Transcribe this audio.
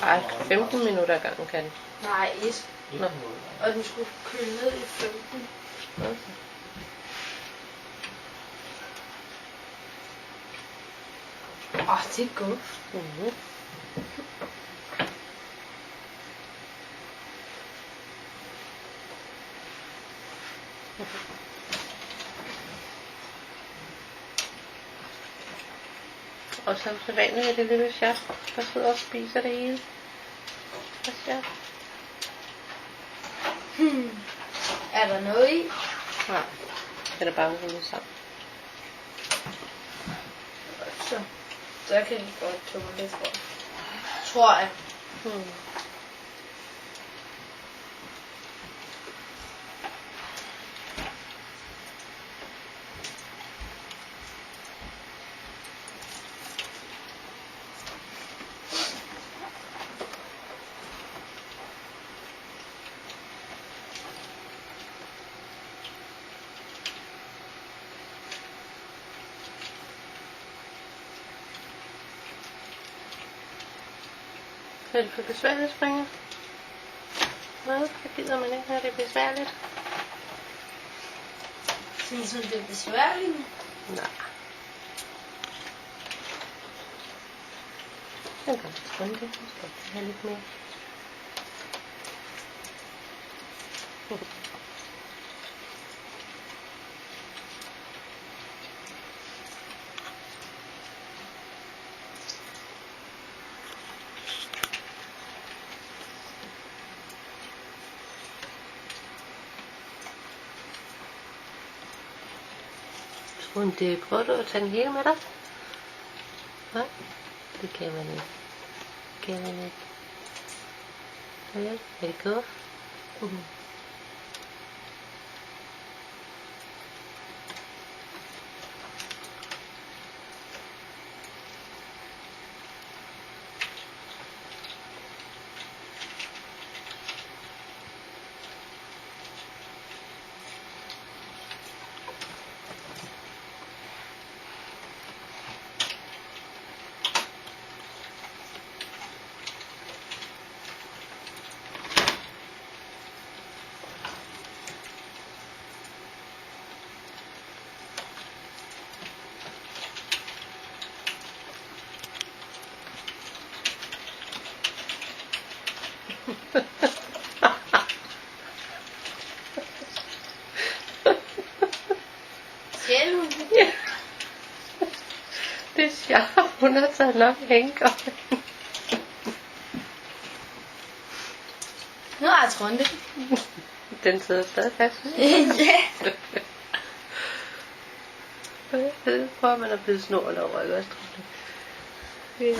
Ej, 15 minutter ad gangen kan den. Nej, 1. Nå. Og den skulle køle ned i 15. Okay. Det er godt. Mm-hmm. Og som så vanligt er det lille chef, der sidder og spiser det hele. Hvad chef? Er der noget i? Nej, det er bare rullet sammen. Så kan vi godt tåle det, tror jeg. Er det for besværligt, Springer? Hvad? Jeg gider man ikke, når det er besværligt? Synes du, det er besværligt? Nej. Den kan man det. Nu skal jeg have lidt mere. Tror du, prøver du at tage den hele med dig? Nej, det kan man ikke. Det kan man ikke. Ja, er det godt? Skal hun? Ja. Det er sjovt, hun har taget nok hængekøj. Nu har jeg trundet. Den sidder stadig fast. Ja. Det prøver man at blive snor over, ikke også? Ja.